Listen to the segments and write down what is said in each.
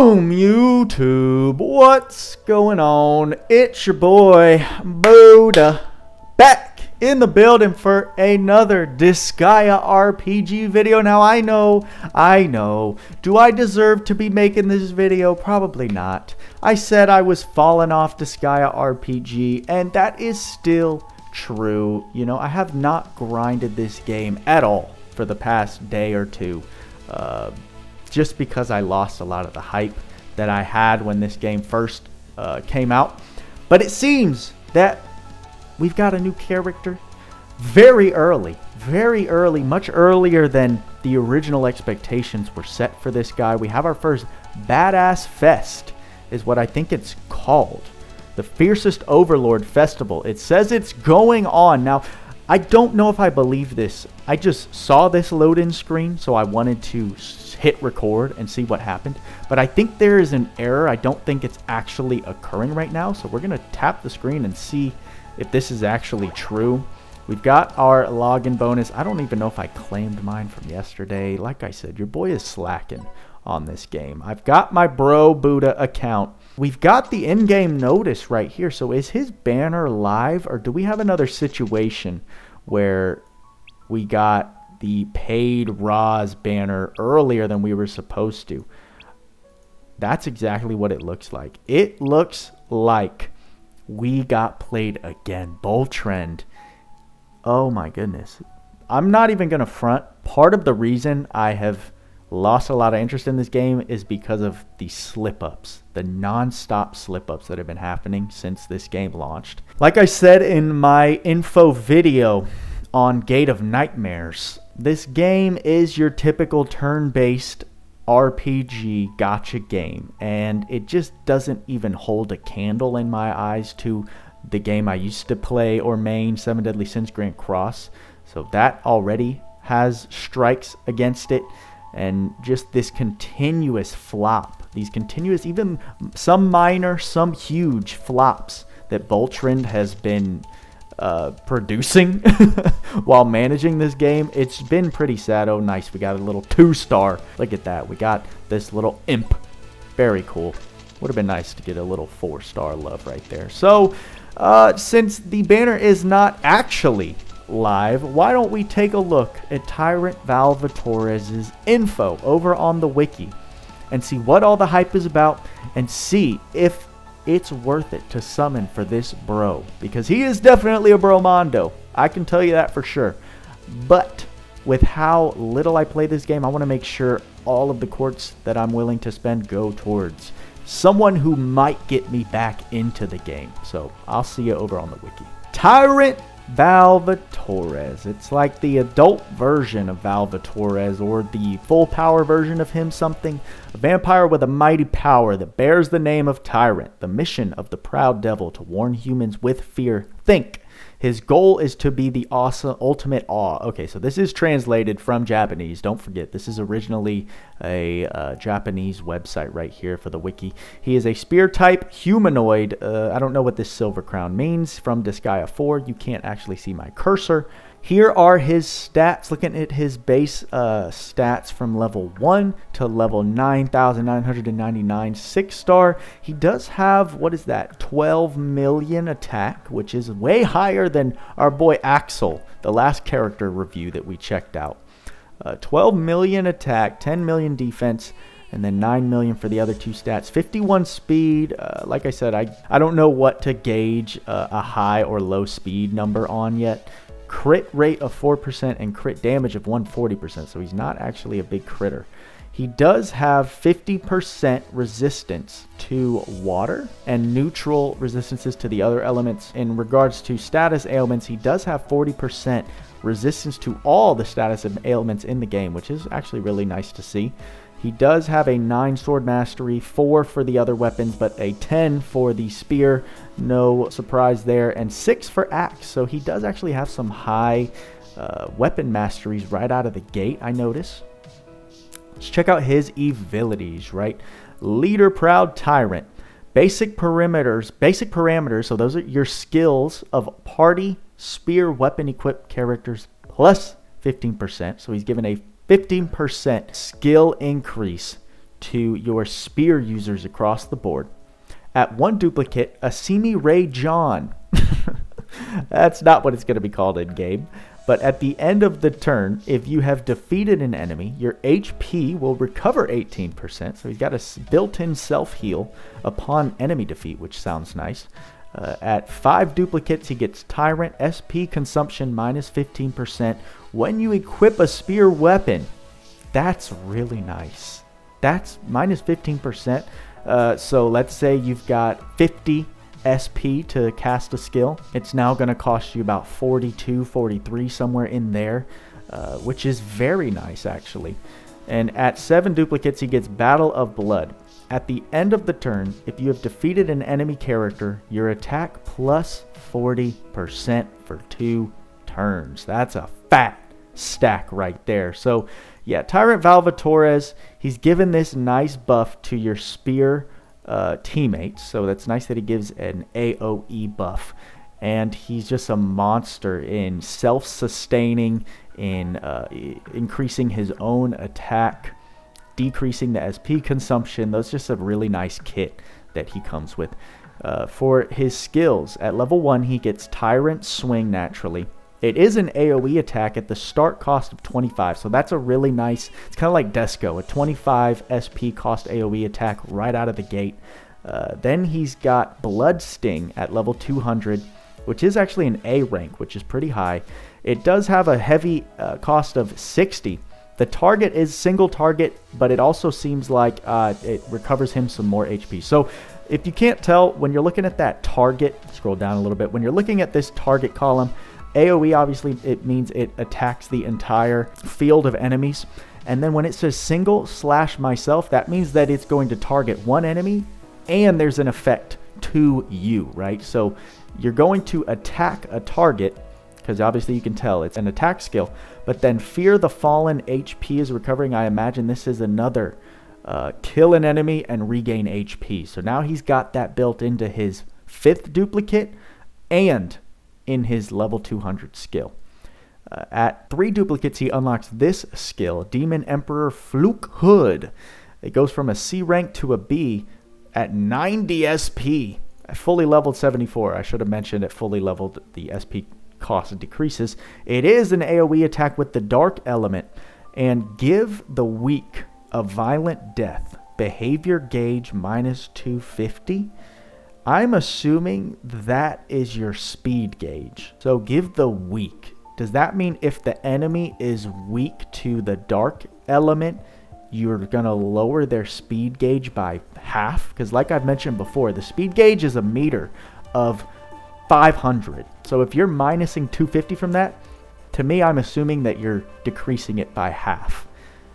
Boom, YouTube. What's going on? It's your boy, Booda, back in the building for another Disgaea RPG video. Now, I know. Do I deserve to be making this video? Probably not. I said I was falling off Disgaea RPG, and that is still true. You know, I have not grinded this game at all for the past day or two. Just because I lost a lot of the hype that I had when this game first came out. But it seems that we've got a new character very early, much earlier than the original expectations were set for this guy. We have our first Badass Fest, is what I think it's called. The Fiercest Overlord Festival. It says it's going on. Now, I don't know if I believe this. I just saw this load-in screen, so I wanted to hit record and see what happened. But I think there is an error. I don't think it's actually occurring right now. So we're going to tap the screen and see if this is actually true. We've got our login bonus. I don't even know if I claimed mine from yesterday. Like I said, your boy is slacking on this game. I've got my bro Booda account. We've got the in-game notice right here. So is his banner live, or do we have another situation where we got the paid Raws banner earlier than we were supposed to? That's exactly what it looks like. It looks like we got played again. Bull trend. Oh my goodness. I'm not even going to front. Part of the reason I have lost a lot of interest in this game is because of the slip-ups, the non-stop slip-ups that have been happening since this game launched. Like I said in my info video on Gate of Nightmares, this game is your typical turn-based RPG gacha game, and it just doesn't even hold a candle in my eyes to the game I used to play or main, Seven Deadly Sins Grand Cross. So that already has strikes against it. And just this continuous flop, these continuous, even some minor, some huge flops that Voltrend has been producing while managing this game. It's been pretty sad. Oh, nice. We got a little 2-star. Look at that. We got this little imp. Very cool. Would have been nice to get a little 4-star love right there. So, since the banner is not actually live, why don't we take a look at Tyrant Valvatorez's info over on the wiki and see what all the hype is about and see if it's worth it to summon for this bro, because he is definitely a bromando. I can tell you that for sure. But with how little I play this game, I want to make sure all of the quartz that I'm willing to spend go towards someone who might get me back into the game. So I'll see you over on the wiki. Tyrant Valvatorez. It's like the adult version of Valvatorez, or the full power version of him something. A vampire with a mighty power that bears the name of Tyrant. The mission of the proud devil to warn humans with fear. Think. His goal is to be the awesome ultimate awe. Okay, so this is translated from Japanese. Don't forget, this is originally a Japanese website right here for the wiki. He is a spear type humanoid. I don't know what this silver crown means. From Disgaea 4, you can't actually see my cursor. Here are his stats. Looking at his base stats from level 1 to level 9,999 6-star. He does have, what is that, 12 million attack, which is way higher than our boy Axel, the last character review that we checked out. 12 million attack, 10 million defense, and then 9 million for the other two stats. 51 speed. Like I said, I don't know what to gauge a high or low speed number on yet. Crit rate of 4% and crit damage of 140%, so he's not actually a big critter. He does have 50% resistance to water and neutral resistances to the other elements. In regards to status ailments, he does have 40% resistance to all the status ailments in the game, which is actually really nice to see. He does have a 9 sword mastery, 4 for the other weapons, but a 10 for the spear. No surprise there. And 6 for axe. So he does actually have some high weapon masteries right out of the gate, I notice. Let's check out his Evilities, right? Leader, Proud Tyrant. Basic parameters. So those are your skills of party, spear, weapon equipped characters plus 15%. So he's given a 15% skill increase to your spear users across the board. At 1 duplicate, a Simi Ray John. That's not what it's going to be called in game. But at the end of the turn, if you have defeated an enemy, your HP will recover 18%. So he's got a built-in self-heal upon enemy defeat, which sounds nice. At 5 duplicates, he gets Tyrant SP consumption minus 15% when you equip a spear weapon. That's really nice. That's minus 15%. So let's say you've got 50 SP to cast a skill. It's now going to cost you about 42, 43, somewhere in there, which is very nice actually. And at 7 duplicates, he gets Battle of Blood. At the end of the turn, if you have defeated an enemy character, your attack plus 40% for 2 turns. That's a fat stack right there. So yeah, Tyrant Valvatorez, he's given this nice buff to your spear teammates, so that's nice that he gives an AoE buff, and he's just a monster in self-sustaining, in increasing his own attack, decreasing the SP consumption. That's just a really nice kit that he comes with. For his skills, at level 1 he gets Tyrant Swing naturally. It is an AoE attack at the start cost of 25, so that's a really nice, it's kind of like Disgaea, a 25 SP cost AoE attack right out of the gate. Then he's got Blood Sting at level 200, which is actually an A rank, which is pretty high. It does have a heavy cost of 60. The target is single target, but it also seems like it recovers him some more HP. So if you can't tell, when you're looking at that target, scroll down a little bit, when you're looking at this target column, AoE, obviously, it means it attacks the entire field of enemies. And then when it says single / myself, that means that it's going to target one enemy and there's an effect to you, right? So you're going to attack a target, because obviously you can tell it's an attack skill, but then Fear the Fallen HP is recovering. I imagine this is another kill an enemy and regain HP. So now he's got that built into his 5th duplicate and in his level 200 skill. At 3 duplicates, he unlocks this skill, Demon Emperor Fluke Hood. It goes from a C rank to a B at 90 SP. At fully leveled 74, I should have mentioned at fully leveled the SP cost decreases. It is an AoE attack with the dark element, and give the weak a violent death. Behavior gauge minus 250. I'm assuming that is your speed gauge. So give the weak. Does that mean if the enemy is weak to the dark element, you're going to lower their speed gauge by half? Because like I've mentioned before, the speed gauge is a meter of 500. So if you're minusing 250 from that, to me, I'm assuming that you're decreasing it by half.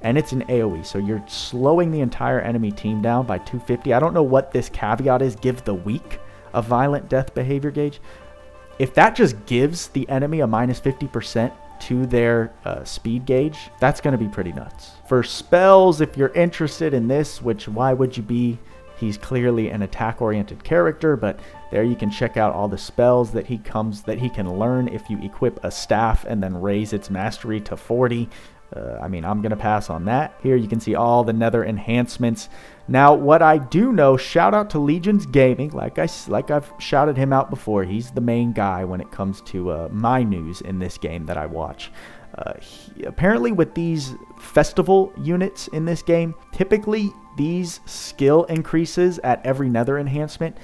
And it's an AoE, so you're slowing the entire enemy team down by 250. I don't know what this caveat is, give the weak a violent death behavior gauge. If that just gives the enemy a minus 50% to their speed gauge, that's going to be pretty nuts. For spells, if you're interested in this, which why would you be? He's clearly an attack-oriented character, but there you can check out all the spells that he can learn if you equip a staff and then raise its mastery to 40. I mean, I'm going to pass on that. Here you can see all the Nether Enhancements. Now, what I do know, shout out to Legions Gaming. Like I've shouted him out before. He's the main guy when it comes to my news in this game that I watch. Apparently with these festival units in this game, typically these skill increases at every Nether Enhancement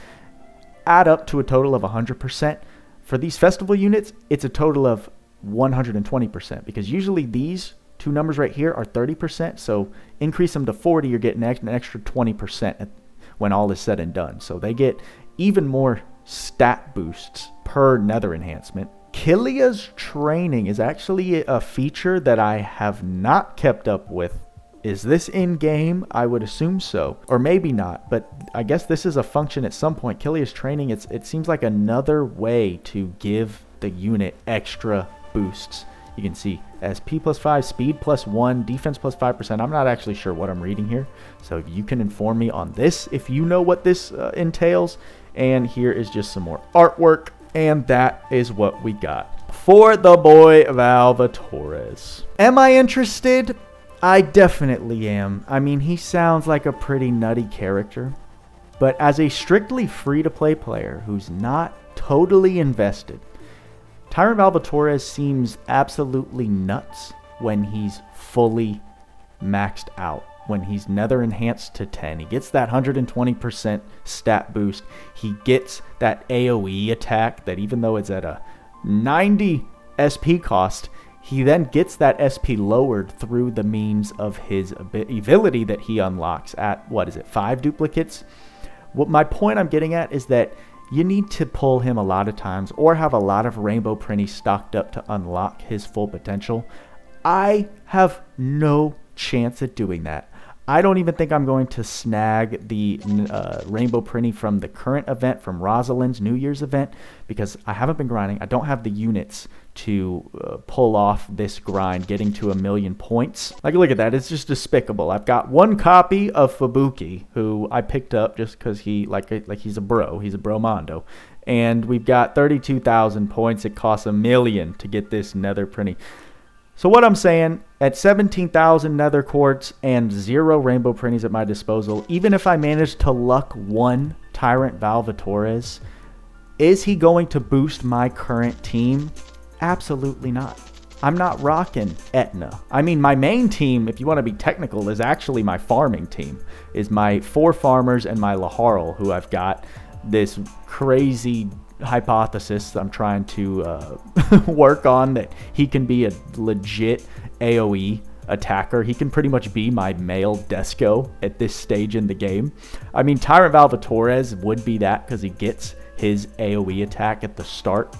add up to a total of 100%. For these festival units, it's a total of 120%, because usually these two numbers right here are 30%, so increase them to 40, you're getting an extra 20% when all is said and done. So they get even more stat boosts per Nether Enhancement. Killia's training is actually a feature that I have not kept up with. Is this in-game? I would assume so, or maybe not, but I guess this is a function at some point. Killia's training, it seems like another way to give the unit extra boosts. You can see SP plus 5, speed plus 1, defense plus 5%. I'm not actually sure what I'm reading here, so you can inform me on this if you know what this entails. And here is just some more artwork, and that is what we got for the boy Valvatorez. Am I interested? I definitely am. I mean, he sounds like a pretty nutty character. But as a strictly free-to-play player who's not totally invested, Tyrant Valvatorez seems absolutely nuts when he's fully maxed out. When he's Nether Enhanced to 10. He gets that 120% stat boost. He gets that AoE attack that even though it's at a 90 SP cost, he then gets that SP lowered through the means of his ability that he unlocks at, what is it, 5 duplicates? What my point I'm getting at is that you need to pull him a lot of times or have a lot of Rainbow Printies stocked up to unlock his full potential. I have no chance at doing that. I don't even think I'm going to snag the Rainbow Printy from the current event, from Rosalind's New Year's event, because I haven't been grinding. I don't have the units to pull off this grind, getting to 1,000,000 points. Like, look at that. It's just despicable. I've got 1 copy of Fubuki, who I picked up just because he, like he's a bro. He's a bromando. And we've got 32,000 points. It costs 1,000,000 to get this Nether Printy. So what I'm saying, at 17,000 Nether Quartz and 0 Rainbow Printies at my disposal, even if I manage to luck 1 Tyrant Valvatorez, is he going to boost my current team? Absolutely not. I'm not rocking Etna. I mean, my main team, if you want to be technical, is actually my farming team. Is my 4 farmers and my Laharl, who I've got this crazy hypothesis I'm trying to work on, that he can be a legit AoE attacker. He can pretty much be my male Desco at this stage in the game. I mean, Tyrant Valvatorez would be that because he gets his AoE attack at the start.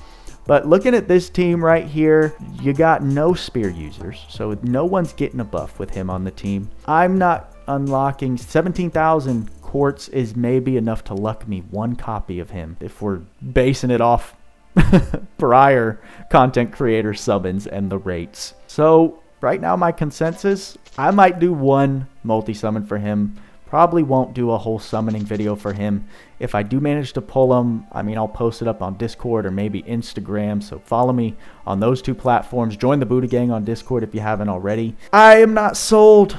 But looking at this team right here, you got no spear users, so no one's getting a buff with him on the team. I'm not unlocking 17,000 quartz is maybe enough to luck me 1 copy of him if we're basing it off prior content creator summons and the rates. So right now my consensus, I might do 1 multi-summon for him. Probably won't do a whole summoning video for him. If I do manage to pull him, I mean, I'll post it up on Discord or maybe Instagram. So follow me on those 2 platforms. Join the Booda Gang on Discord if you haven't already. I am not sold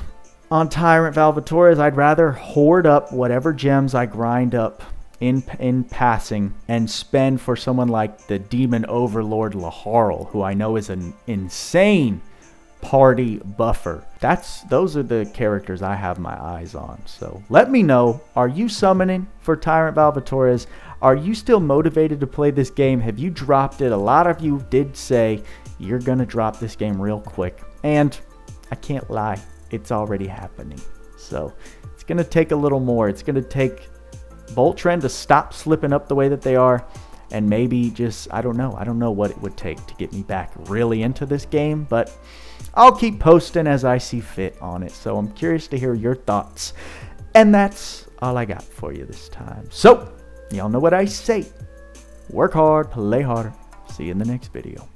on Tyrant Valvatorez. I'd rather hoard up whatever gems I grind up in passing and spend for someone like the Demon Overlord Laharl, who I know is an insane party buffer. Those are the characters I have my eyes on. So let me know, are you summoning for Tyrant Valvatorez? Are you still motivated to play this game? Have you dropped it? A lot of you did say you're gonna drop this game real quick, and I can't lie, it's already happening. So it's gonna take a little more. It's gonna take Bolt Trend to stop slipping up the way that they are, and maybe just, I don't know what it would take to get me back really into this game, but I'll keep posting as I see fit on it. So I'm curious to hear your thoughts. And that's all I got for you this time. So, y'all know what I say. Work hard, play harder. See you in the next video.